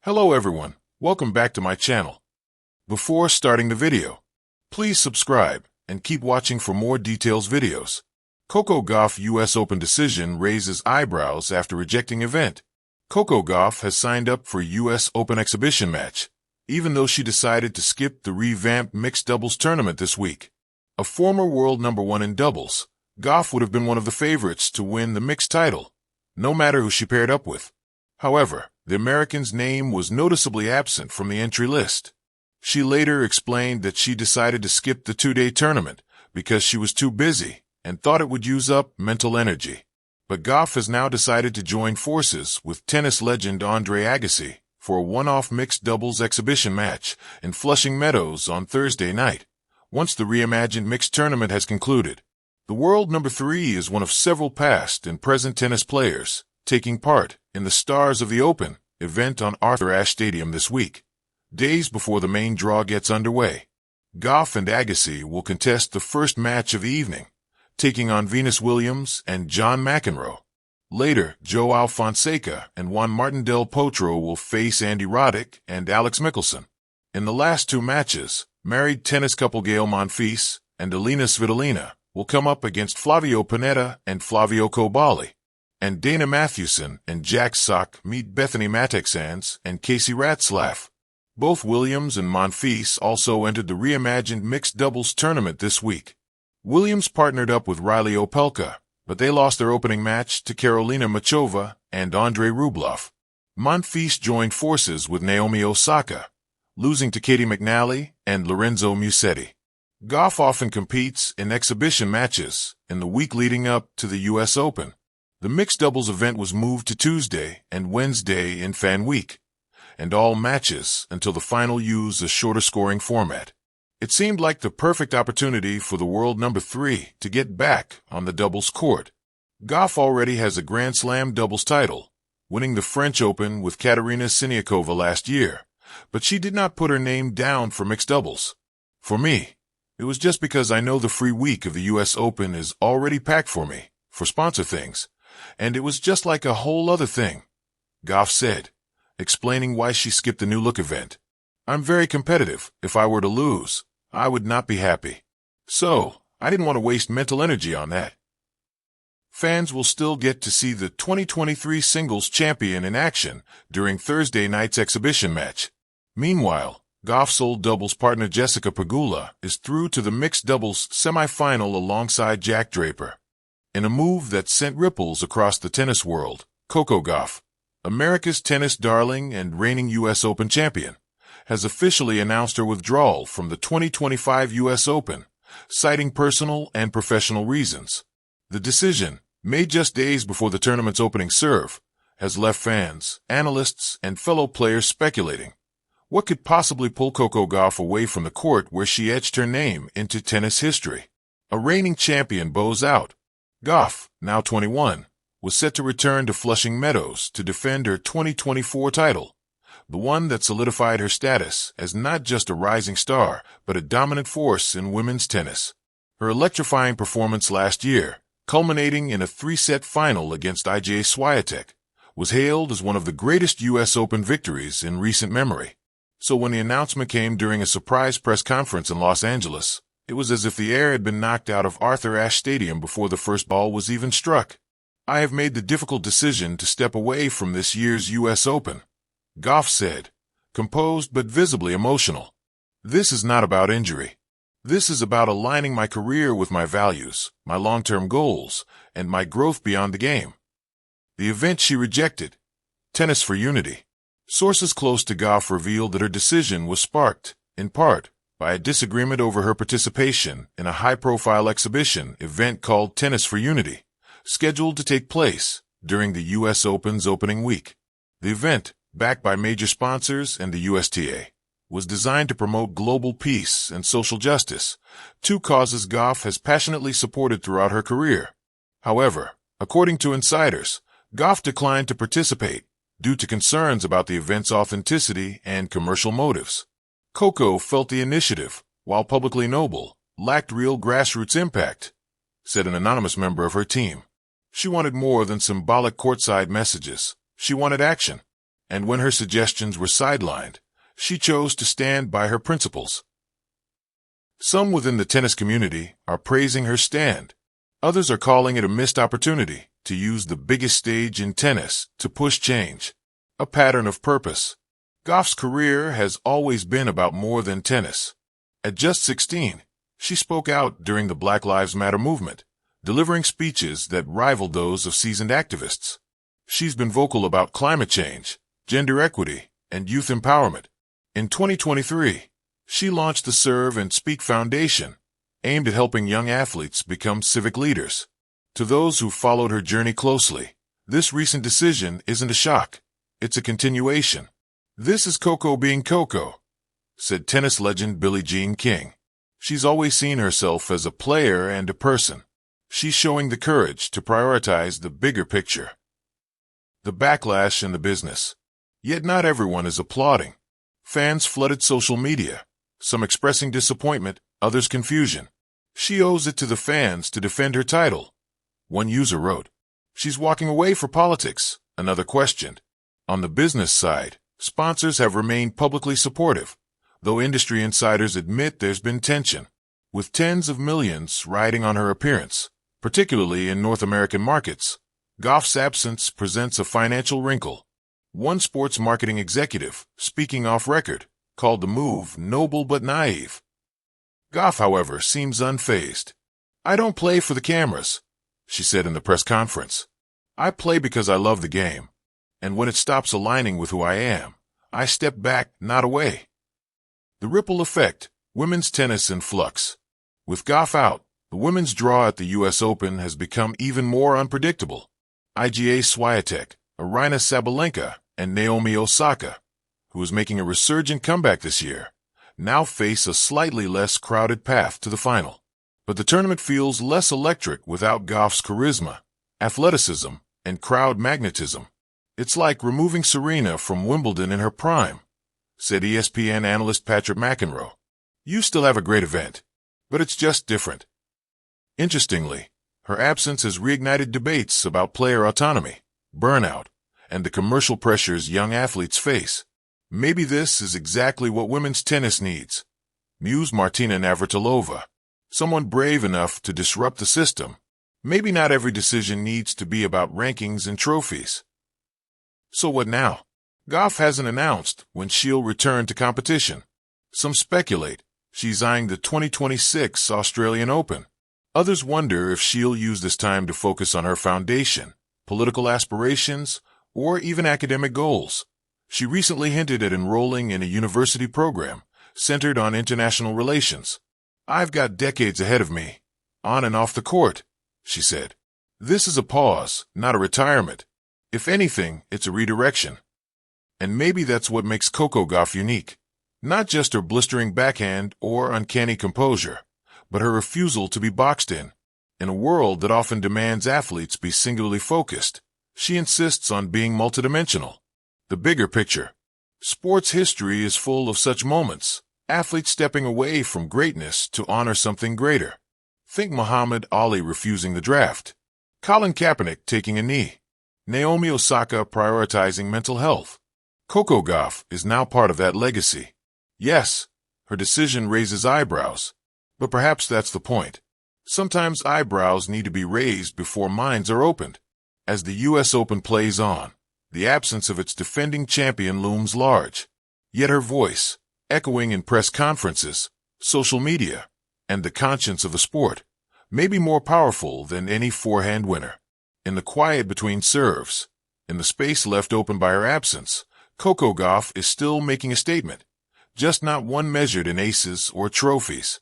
Hello everyone, welcome back to my channel. Before starting the video, please subscribe and keep watching for more details videos. Coco Gauff US Open decision raises eyebrows after rejecting event. Coco Gauff has signed up for US Open exhibition match, even though she decided to skip the revamped mixed doubles tournament this week. A former world number one in doubles, Gauff would have been one of the favorites to win the mixed title, no matter who she paired up with. However, the American's name was noticeably absent from the entry list. She later explained that she decided to skip the two-day tournament because she was too busy and thought it would use up mental energy. But Gauff has now decided to join forces with tennis legend Andre Agassi for a one-off mixed doubles exhibition match in Flushing Meadows on Thursday night, once the reimagined mixed tournament has concluded. The world number 3 is one of several past and present tennis players taking part in the Stars of the Open event on Arthur Ashe Stadium this week, days before the main draw gets underway. Gauff and Agassi will contest the first match of the evening, taking on Venus Williams and John McEnroe. Later, Joao Fonseca and Juan Martín del Potro will face Andy Roddick and Alex Michelsen. In the last two matches, married tennis couple Gael Monfils and Alina Svitolina will come up against Flavio Pennetta and Flavio Cobolli. And Dana Mathewson and Jack Sock meet Bethany Mattek-Sands and Casey Ratzlaff. Both Williams and Monfils also entered the reimagined mixed doubles tournament this week. Williams partnered up with Riley Opelka, but they lost their opening match to Karolina Machova and Andrei Rublev. Monfils joined forces with Naomi Osaka, losing to Katie McNally and Lorenzo Musetti. Gauff often competes in exhibition matches in the week leading up to the US Open. The mixed doubles event was moved to Tuesday and Wednesday in Fan Week, and all matches until the final use a shorter scoring format. It seemed like the perfect opportunity for the world number 3 to get back on the doubles court. Gauff already has a Grand Slam doubles title, winning the French Open with Katerina Siniakova last year, but she did not put her name down for mixed doubles. For me, it was just because I know the free week of the US Open is already packed for me, for sponsor things. And it was just like a whole other thing, Gauff said, explaining why she skipped the New Look event. I'm very competitive. If I were to lose, I would not be happy. So, I didn't want to waste mental energy on that. Fans will still get to see the 2023 singles champion in action during Thursday night's exhibition match. Meanwhile, Gauff's old doubles partner Jessica Pegula is through to the mixed doubles semifinal alongside Jack Draper. In a move that sent ripples across the tennis world, Coco Gauff, America's tennis darling and reigning US Open champion, has officially announced her withdrawal from the 2025 US Open, citing personal and professional reasons. The decision, made just days before the tournament's opening serve, has left fans, analysts, and fellow players speculating. What could possibly pull Coco Gauff away from the court where she etched her name into tennis history? A reigning champion bows out. Gauff, now 21, was set to return to Flushing Meadows to defend her 2024 title, the one that solidified her status as not just a rising star, but a dominant force in women's tennis. Her electrifying performance last year, culminating in a 3-set final against Iga Swiatek, was hailed as one of the greatest US Open victories in recent memory. So when the announcement came during a surprise press conference in Los Angeles, it was as if the air had been knocked out of Arthur Ashe Stadium before the first ball was even struck. I have made the difficult decision to step away from this year's US Open, Gauff said, composed but visibly emotional. This is not about injury. This is about aligning my career with my values, my long-term goals, and my growth beyond the game. The event she rejected, Tennis for Unity. Sources close to Gauff revealed that her decision was sparked, in part, by a disagreement over her participation in a high-profile exhibition event called Tennis for Unity, scheduled to take place during the US Open's opening week. The event, backed by major sponsors and the USTA, was designed to promote global peace and social justice, two causes Gauff has passionately supported throughout her career. However, according to insiders, Gauff declined to participate due to concerns about the event's authenticity and commercial motives. Coco felt the initiative, while publicly noble, lacked real grassroots impact, said an anonymous member of her team. She wanted more than symbolic courtside messages. She wanted action. And when her suggestions were sidelined, she chose to stand by her principles. Some within the tennis community are praising her stand. Others are calling it a missed opportunity to use the biggest stage in tennis to push change, a pattern of purpose. Gauff's career has always been about more than tennis. At just 16, she spoke out during the Black Lives Matter movement, delivering speeches that rivaled those of seasoned activists. She's been vocal about climate change, gender equity, and youth empowerment. In 2023, she launched the Serve and Speak Foundation, aimed at helping young athletes become civic leaders. To those who followed her journey closely, this recent decision isn't a shock. It's a continuation. "This is Coco being Coco," said tennis legend Billie Jean King. She's always seen herself as a player and a person. She's showing the courage to prioritize the bigger picture. The backlash in the business. Yet not everyone is applauding. Fans flooded social media, some expressing disappointment, others confusion. She owes it to the fans to defend her title. One user wrote, "She's walking away for politics," another questioned. On the business side, sponsors have remained publicly supportive, though industry insiders admit there's been tension, with tens of millions riding on her appearance, particularly in North American markets. Gauff's absence presents a financial wrinkle. One sports marketing executive, speaking off record, called the move noble but naive. Gauff, however, seems unfazed. "I don't play for the cameras," she said in the press conference. "I play because I love the game. And when it stops aligning with who I am, I step back, not away." The ripple effect, women's tennis in flux. With Gauff out, the women's draw at the U.S. Open has become even more unpredictable. Iga Swiatek, Aryna Sabalenka, and Naomi Osaka, who is making a resurgent comeback this year, now face a slightly less crowded path to the final. But the tournament feels less electric without Gauff's charisma, athleticism, and crowd magnetism. "It's like removing Serena from Wimbledon in her prime," said ESPN analyst Patrick McEnroe. "You still have a great event, but it's just different." Interestingly, her absence has reignited debates about player autonomy, burnout, and the commercial pressures young athletes face. Maybe this is exactly what women's tennis needs, mused Martina Navratilova, someone brave enough to disrupt the system. Maybe not every decision needs to be about rankings and trophies. So what now? Gauff hasn't announced when she'll return to competition. Some speculate she's eyeing the 2026 Australian Open. Others wonder if she'll use this time to focus on her foundation, political aspirations, or even academic goals. She recently hinted at enrolling in a university program centered on international relations. "I've got decades ahead of me, on and off the court," she said. "This is a pause, not a retirement. If anything, it's a redirection." And maybe that's what makes Coco Gauff unique. Not just her blistering backhand or uncanny composure, but her refusal to be boxed in. In a world that often demands athletes be singularly focused, she insists on being multidimensional. The bigger picture. Sports history is full of such moments, athletes stepping away from greatness to honor something greater. Think Muhammad Ali refusing the draft, Colin Kaepernick taking a knee, Naomi Osaka prioritizing mental health. Coco Gauff is now part of that legacy. Yes, her decision raises eyebrows, but perhaps that's the point. Sometimes eyebrows need to be raised before minds are opened. As the U.S. Open plays on, the absence of its defending champion looms large. Yet her voice, echoing in press conferences, social media, and the conscience of the sport, may be more powerful than any forehand winner. In the quiet between serves, in the space left open by her absence, Coco Gauff is still making a statement, just not one measured in aces or trophies.